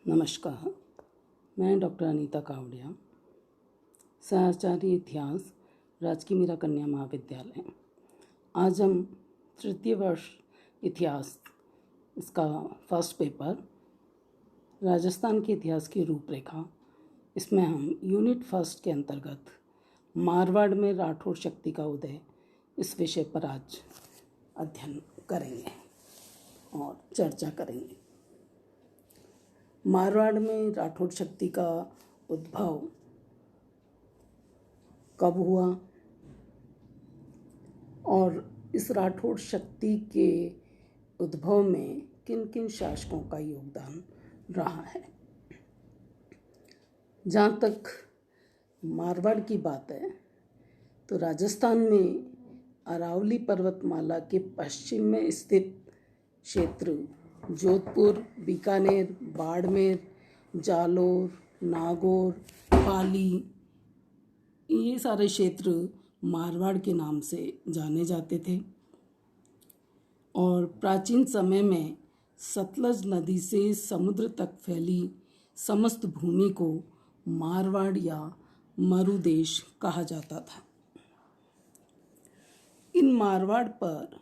नमस्कार। मैं डॉक्टर अनीता कावड़िया, सहचार्य इतिहास, राजकीय मीरा कन्या महाविद्यालय। आज हम तृतीय वर्ष इतिहास इसका फर्स्ट पेपर राजस्थान के इतिहास की रूपरेखा, इसमें हम यूनिट फर्स्ट के अंतर्गत मारवाड़ में राठौड़ शक्ति का उदय इस विषय पर आज अध्ययन करेंगे और चर्चा करेंगे। मारवाड़ में राठौड़ शक्ति का उद्भव कब हुआ और इस राठौड़ शक्ति के उद्भव में किन किन शासकों का योगदान रहा है। जहाँ तक मारवाड़ की बात है तो राजस्थान में अरावली पर्वतमाला के पश्चिम में स्थित क्षेत्र जोधपुर, बीकानेर, बाड़मेर, जालोर, नागौर, पाली, ये सारे क्षेत्र मारवाड़ के नाम से जाने जाते थे और प्राचीन समय में सतलज नदी से समुद्र तक फैली समस्त भूमि को मारवाड़ या मरुदेश कहा जाता था। इन मारवाड़ पर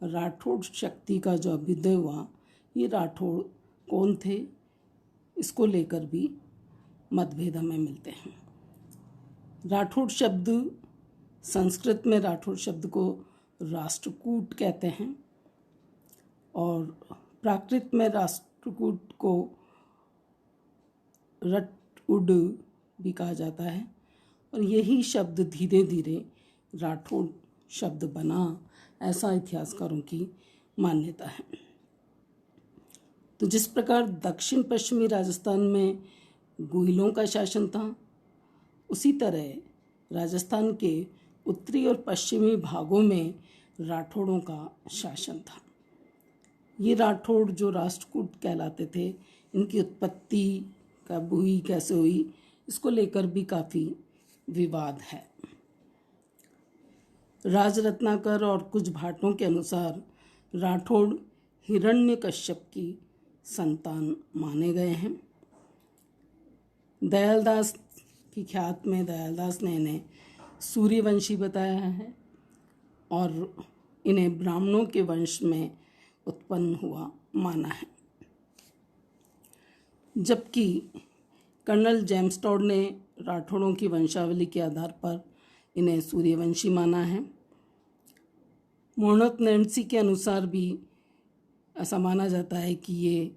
राठौड़ शक्ति का जो अभ्युदय हुआ, ये राठौड़ कौन थे, इसको लेकर भी मतभेद हमें मिलते हैं। राठौड़ शब्द, संस्कृत में राठौड़ शब्द को राष्ट्रकूट कहते हैं और प्राकृत में राष्ट्रकूट को रटउड भी कहा जाता है और यही शब्द धीरे धीरे राठौड़ शब्द बना, ऐसा इतिहासकारों की मान्यता है। तो जिस प्रकार दक्षिण पश्चिमी राजस्थान में गुहिलों का शासन था, उसी तरह राजस्थान के उत्तरी और पश्चिमी भागों में राठौड़ों का शासन था। ये राठौड़ जो राष्ट्रकूट कहलाते थे, इनकी उत्पत्ति कब हुई, कैसे हुई, इसको लेकर भी काफ़ी विवाद है। राजरत्नाकर और कुछ भाटों के अनुसार राठौड़ हिरण्यकश्यप की संतान माने गए हैं। दयालदास की ख्यात में दयालदास ने इन्हें सूर्यवंशी बताया है और इन्हें ब्राह्मणों के वंश में उत्पन्न हुआ माना है, जबकि कर्नल जेम्स टॉड ने राठौड़ों की वंशावली के आधार पर इन्हें सूर्यवंशी माना है। मोहनत नैन्सी के अनुसार भी ऐसा माना जाता है कि ये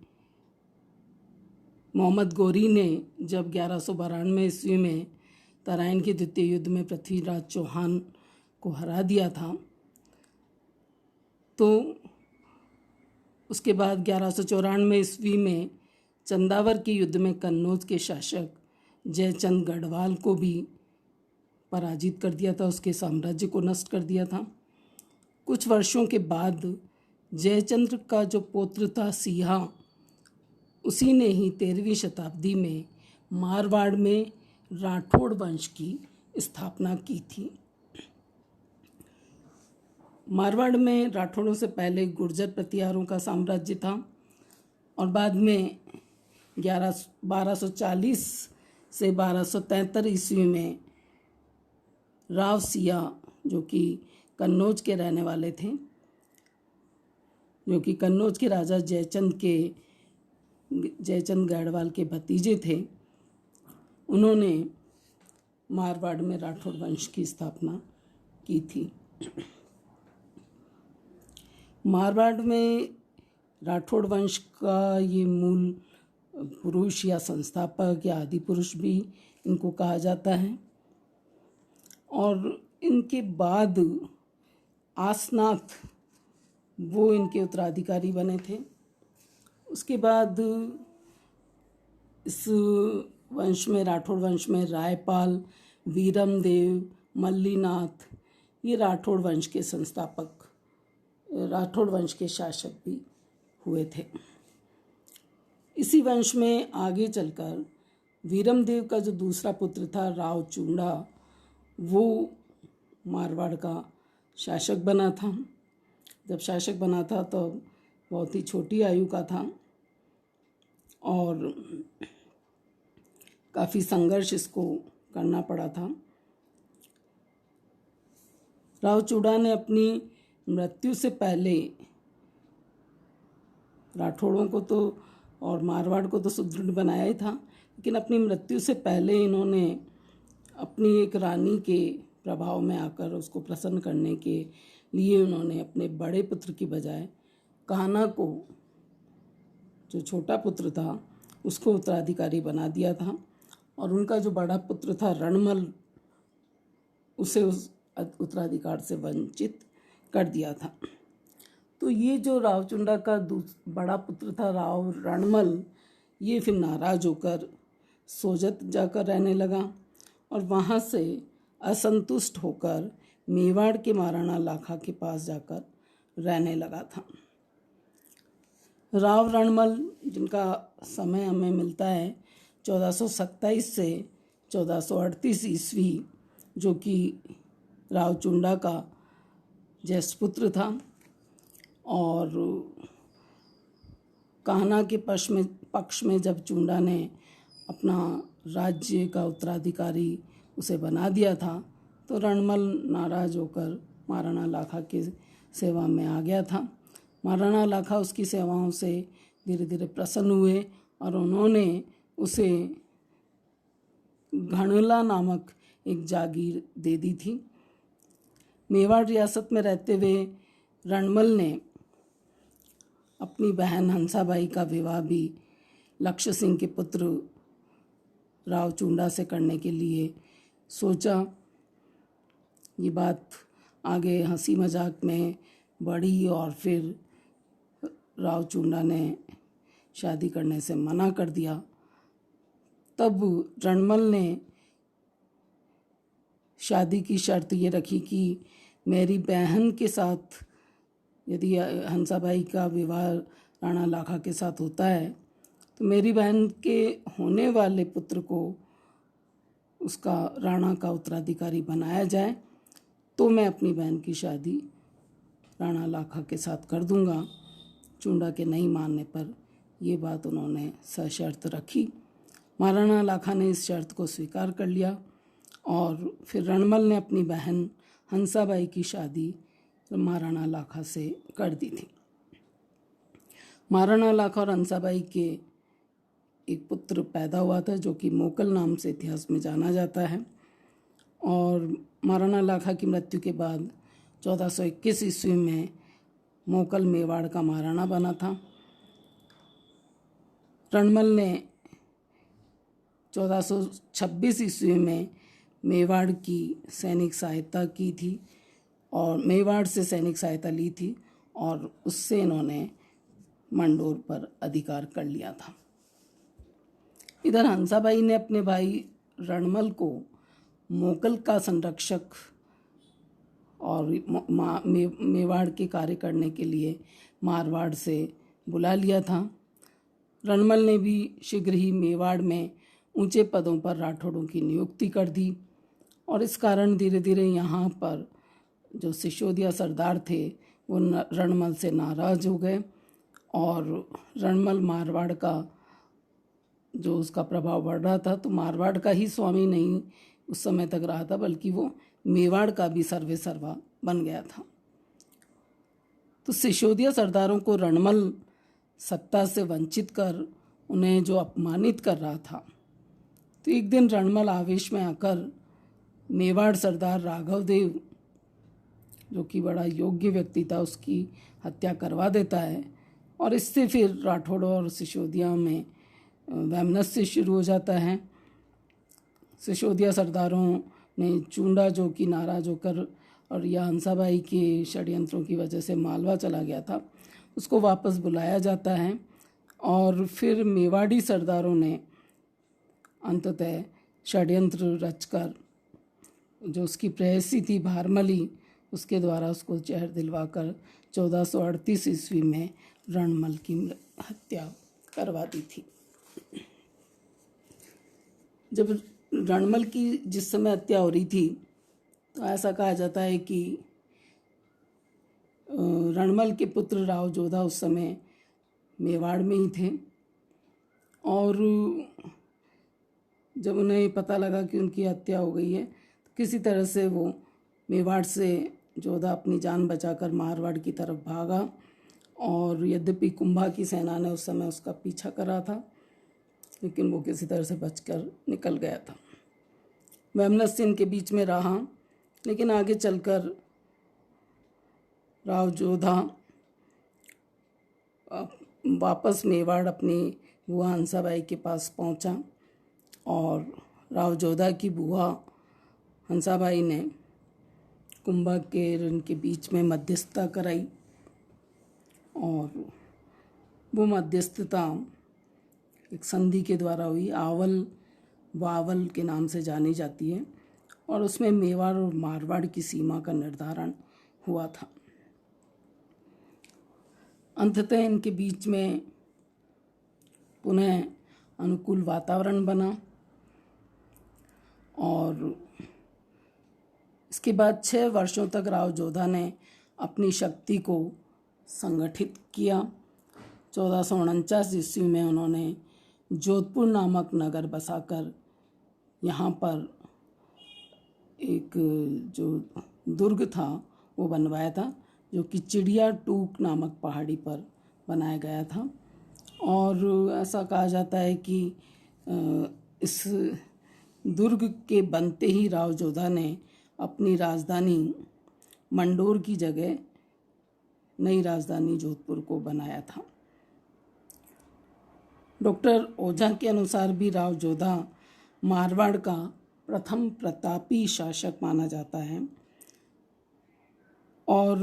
मोहम्मद गौरी ने जब 1192 ईस्वी में तराइन के द्वितीय युद्ध में पृथ्वीराज चौहान को हरा दिया था, तो उसके बाद 1194 ईस्वी में चंदावर के युद्ध में कन्नौज के शासक जयचंद गढ़वाल को भी पराजित कर दिया था, उसके साम्राज्य को नष्ट कर दिया था। कुछ वर्षों के बाद जयचंद्र का जो पौत्र था सिहा, उसी ने ही 13वीं शताब्दी में मारवाड़ में राठौड़ वंश की स्थापना की थी। मारवाड़ में राठौड़ों से पहले गुर्जर प्रतिहारों का साम्राज्य था और बाद में 1240 से 1273 ईस्वी में राव सिया, जो कि कन्नौज के रहने वाले थे, जो कि कन्नौज के राजा जयचंद गढ़वाल के भतीजे थे, उन्होंने मारवाड़ में राठौड़ वंश की स्थापना की थी। मारवाड़ में राठौड़ वंश का ये मूल पुरुष या संस्थापक या आदि पुरुष भी इनको कहा जाता है और इनके बाद आसनाथ वो इनके उत्तराधिकारी बने थे। उसके बाद इस वंश में, राठौड़ वंश में रायपाल, वीरमदेव, मल्लीनाथ, ये राठौड़ वंश के संस्थापक, राठौड़ वंश के शासक भी हुए थे। इसी वंश में आगे चलकर वीरमदेव का जो दूसरा पुत्र था राव चूंडा, वो मारवाड़ का शासक बना था। जब शासक बना था तो बहुत ही छोटी आयु का था और काफ़ी संघर्ष इसको करना पड़ा था। राव चूड़ा ने अपनी मृत्यु से पहले राठौड़ों को तो और मारवाड़ को तो सुदृढ़ बनाया ही था, लेकिन अपनी मृत्यु से पहले इन्होंने अपनी एक रानी के प्रभाव में आकर उसको प्रसन्न करने के लिए उन्होंने अपने बड़े पुत्र की बजाय कान्हा को, जो छोटा पुत्र था, उसको उत्तराधिकारी बना दिया था और उनका जो बड़ा पुत्र था रणमल, उसे उस उत्तराधिकार से वंचित कर दिया था। तो ये जो रावचुंडा का बड़ा पुत्र था राव रणमल, ये फिर नाराज होकर सोजत जाकर रहने लगा और वहाँ से असंतुष्ट होकर मेवाड़ के महाराणा लाखा के पास जाकर रहने लगा था। राव रणमल, जिनका समय हमें मिलता है 1427 से 1438 ईस्वी, जो कि रावचुंडा का ज्येष्ठ पुत्र था और कान्हा के पक्ष में जब चुंडा ने अपना राज्य का उत्तराधिकारी उसे बना दिया था, तो रणमल नाराज होकर महाराणा लाखा की सेवा में आ गया था। महाराणा लाखा उसकी सेवाओं से धीरे धीरे प्रसन्न हुए और उन्होंने उसे घणला नामक एक जागीर दे दी थी। मेवाड़ रियासत में रहते हुए रणमल ने अपनी बहन हंसाबाई का विवाह भी लक्ष्य सिंह के पुत्र राव चूंडा से करने के लिए सोचा। ये बात आगे हंसी मजाक में बढ़ी और फिर राव चूंडा ने शादी करने से मना कर दिया। तब रणमल ने शादी की शर्त ये रखी कि मेरी बहन के साथ यदि हंसाबाई का विवाह राणा लाखा के साथ होता है तो मेरी बहन के होने वाले पुत्र को उसका राणा का उत्तराधिकारी बनाया जाए, तो मैं अपनी बहन की शादी राणा लाखा के साथ कर दूंगा। चूंडा के नहीं मानने पर ये बात उन्होंने सशर्त रखी। महाराणा लाखा ने इस शर्त को स्वीकार कर लिया और फिर रणमल ने अपनी बहन हंसाबाई की शादी महाराणा लाखा से कर दी थी। महाराणा लाखा और हंसाबाई के एक पुत्र पैदा हुआ था जो कि मोकल नाम से इतिहास में जाना जाता है और महाराणा लाखा की मृत्यु के बाद 1421 ईस्वी में मोकल मेवाड़ का महाराणा बना था। रणमल ने 1426 ईस्वी में मेवाड़ की सैनिक सहायता की थी और मेवाड़ से सैनिक सहायता ली थी और उससे इन्होंने मंडोर पर अधिकार कर लिया था। इधर हंसाबाई ने अपने भाई रणमल को मोकल का संरक्षक और मेवाड़ के कार्य करने के लिए मारवाड़ से बुला लिया था। रणमल ने भी शीघ्र ही मेवाड़ में ऊंचे पदों पर राठौड़ों की नियुक्ति कर दी और इस कारण धीरे धीरे यहाँ पर जो सिसोदिया सरदार थे वो रणमल से नाराज हो गए और रणमल मारवाड़ का जो उसका प्रभाव बढ़ रहा था, तो मारवाड़ का ही स्वामी नहीं उस समय तक रहा था बल्कि वो मेवाड़ का भी सर्वे सर्वा बन गया था। तो सिसोदिया सरदारों को रणमल सत्ता से वंचित कर उन्हें जो अपमानित कर रहा था, तो एक दिन रणमल आवेश में आकर मेवाड़ सरदार राघव देव, जो कि बड़ा योग्य व्यक्ति था, उसकी हत्या करवा देता है और इससे फिर राठौड़ और सिसोदिया में वैमनस्य शुरू हो जाता है। सिसोदिया सरदारों ने चूंडा, जो कि नाराज होकर और या हंसाबाई के षड्यंत्रों की वजह से मालवा चला गया था, उसको वापस बुलाया जाता है और फिर मेवाड़ी सरदारों ने अंततः षड्यंत्र रचकर जो उसकी प्रेयसी थी भारमली, उसके द्वारा उसको जहर दिलवाकर 1438 ईस्वी में रणमल की हत्या करवा दी थी। जब रणमल की जिस समय हत्या हो रही थी तो ऐसा कहा जाता है कि रणमल के पुत्र राव जोधा उस समय मेवाड़ में ही थे और जब उन्हें पता लगा कि उनकी हत्या हो गई है तो किसी तरह से वो मेवाड़ से जोधा अपनी जान बचाकर मारवाड़ की तरफ भागा। और यद्यपि कुंभा की सेना ने उस समय उसका पीछा करा था, लेकिन वो किसी तरह से बचकर निकल गया था। वैमनस्य इनके बीच में रहा, लेकिन आगे चलकर राव जोधा वापस मेवाड़ अपनी बुआ हंसाबाई के पास पहुंचा और राव जोधा की बुआ हंसाबाई ने कुंभा के इनके बीच में मध्यस्थता कराई और वो मध्यस्थता एक संधि के द्वारा हुई, आवल वावल के नाम से जानी जाती है, और उसमें मेवाड़ और मारवाड़ की सीमा का निर्धारण हुआ था। अंततः इनके बीच में पुनः अनुकूल वातावरण बना और इसके बाद 6 वर्षों तक राव जोधा ने अपनी शक्ति को संगठित किया। 1449 ईस्वी में उन्होंने जोधपुर नामक नगर बसाकर यहाँ पर एक जो दुर्ग था वो बनवाया था, जो कि चिड़िया टूक नामक पहाड़ी पर बनाया गया था। और ऐसा कहा जाता है कि इस दुर्ग के बनते ही राव जोधा ने अपनी राजधानी मंडोर की जगह नई राजधानी जोधपुर को बनाया था। डॉक्टर ओझा के अनुसार भी राव जोधा मारवाड़ का प्रथम प्रतापी शासक माना जाता है और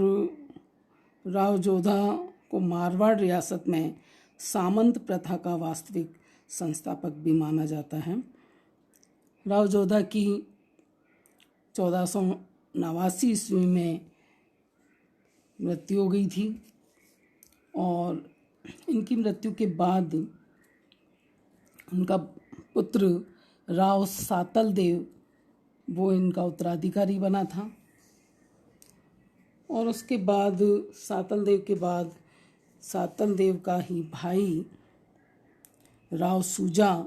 राव जोधा को मारवाड़ रियासत में सामंत प्रथा का वास्तविक संस्थापक भी माना जाता है। राव जोधा की 1489 ईस्वी में मृत्यु हो गई थी और इनकी मृत्यु के बाद उनका पुत्र राव सातल देव वो इनका उत्तराधिकारी बना था। और उसके बाद सातल देव का ही भाई राव सूजा,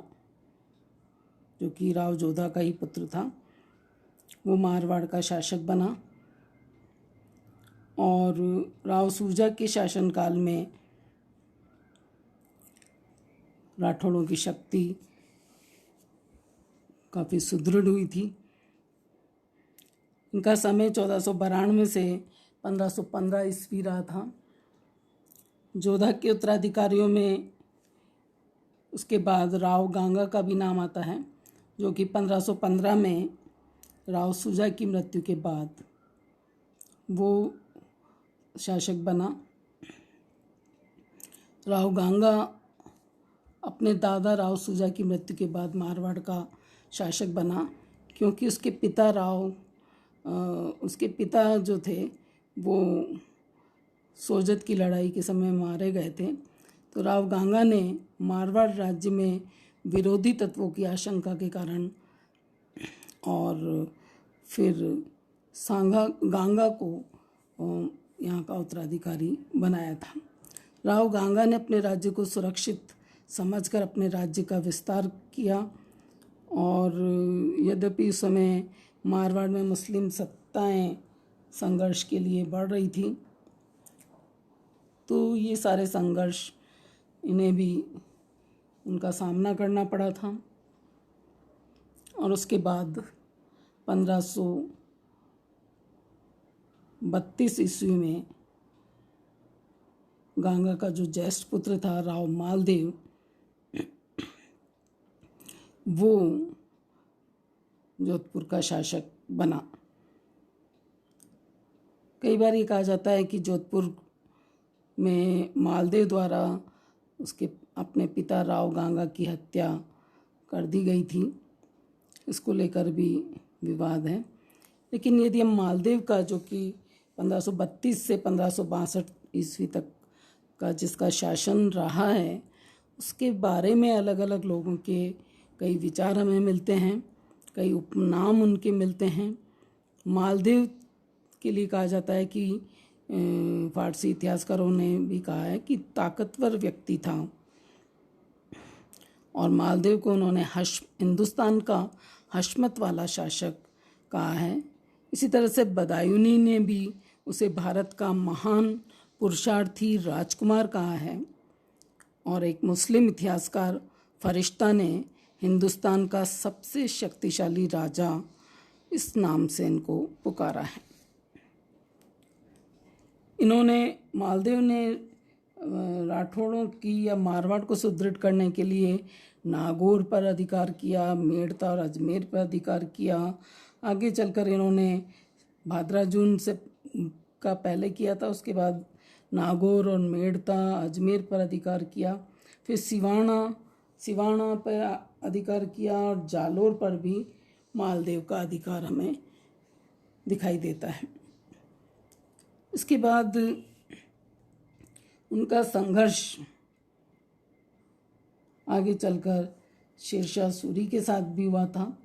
जो कि राव जोधा का ही पुत्र था, वो मारवाड़ का शासक बना। और राव सूजा के शासनकाल में राठौड़ों की शक्ति काफ़ी सुदृढ़ हुई थी। इनका समय 1492 से 1515 ईस्वी रहा था। जोधा के उत्तराधिकारियों में उसके बाद राव गांगा का भी नाम आता है, जो कि 1515 में राव सूजा की मृत्यु के बाद वो शासक बना। राव गांगा अपने दादा राव सूजा की मृत्यु के बाद मारवाड़ का शासक बना, क्योंकि उसके पिता जो थे वो सोजत की लड़ाई के समय मारे गए थे। तो राव गांगा ने मारवाड़ राज्य में विरोधी तत्वों की आशंका के कारण और फिर गांगा को यहाँ का उत्तराधिकारी बनाया था। राव गांगा ने अपने राज्य को सुरक्षित समझकर अपने राज्य का विस्तार किया और यद्यपि उस समय मारवाड़ में मुस्लिम सत्ताएं संघर्ष के लिए बढ़ रही थी, तो ये सारे संघर्ष इन्हें भी उनका सामना करना पड़ा था। और उसके बाद 1532 ईस्वी में गांगा का जो ज्येष्ठ पुत्र था राव मालदेव, वो जोधपुर का शासक बना। कई बार ये कहा जाता है कि जोधपुर में मालदेव द्वारा उसके अपने पिता राव गांगा की हत्या कर दी गई थी। इसको लेकर भी विवाद है। लेकिन यदि हम मालदेव का, जो कि 1532 से 1562 ईस्वी तक का जिसका शासन रहा है, उसके बारे में अलग अलग लोगों के कई विचार हमें मिलते हैं, कई उपनाम उनके मिलते हैं। मालदेव के लिए कहा जाता है कि फारसी इतिहासकारों ने भी कहा है कि ताकतवर व्यक्ति था और मालदेव को उन्होंने हिंदुस्तान का हशमत वाला शासक कहा है। इसी तरह से बदायूनी ने भी उसे भारत का महान पुरुषार्थी राजकुमार कहा है। और एक मुस्लिम इतिहासकार फरिश्ता ने हिंदुस्तान का सबसे शक्तिशाली राजा इस नाम से इनको पुकारा है। मालदेव ने राठौड़ों की या मारवाड़ को सुदृढ़ करने के लिए नागौर पर अधिकार किया, मेड़ता और अजमेर पर अधिकार किया। आगे चलकर इन्होंने भादरा जून से का पहले किया था, उसके बाद नागौर और मेड़ता अजमेर पर अधिकार किया। फिर सिवाना पर अधिकार किया और जालोर पर भी मालदेव का अधिकार हमें दिखाई देता है। इसके बाद उनका संघर्ष आगे चलकर शेरशाह सूरी के साथ भी हुआ था।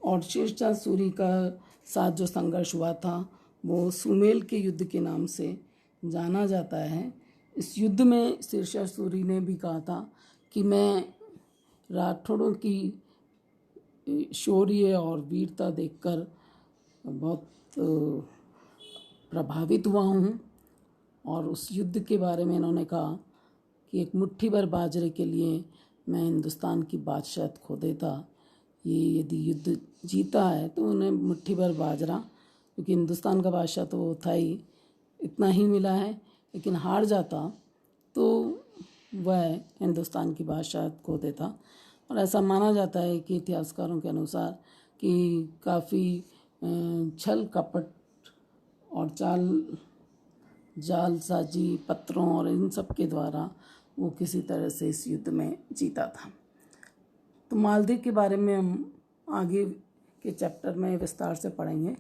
और शेरशाह सूरी का साथ जो संघर्ष हुआ था वो सुमेल के युद्ध के नाम से जाना जाता है। इस युद्ध में शेरशाह सूरी ने भी कहा था कि मैं राठौड़ों की शौर्य और वीरता देखकर बहुत प्रभावित हुआ हूँ। और उस युद्ध के बारे में इन्होंने कहा कि एक मुट्ठी भर बाजरे के लिए मैं हिंदुस्तान की बादशाहत खो देता। ये यदि युद्ध जीता है तो उन्हें मुट्ठी भर बाजरा, क्योंकि हिंदुस्तान का बादशाह तो वो था ही, इतना ही मिला है। लेकिन हार जाता तो वह हिंदुस्तान की बादशाहत खो देता। और ऐसा माना जाता है कि इतिहासकारों के अनुसार कि काफ़ी छल कपट और जालसाजी पत्रों और इन सब के द्वारा वो किसी तरह से इस युद्ध में जीता था। तो मालदेव के बारे में हम आगे के चैप्टर में विस्तार से पढ़ेंगे।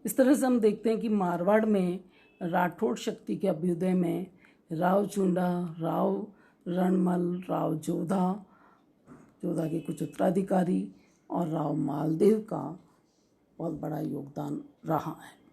इस तरह से हम देखते हैं कि मारवाड़ में राठौड़ शक्ति के अभ्युदय में राव चुंडा, राव रणमल, राव जोधा के कुछ उत्तराधिकारी और राव मालदेव का बहुत बड़ा योगदान रहा है।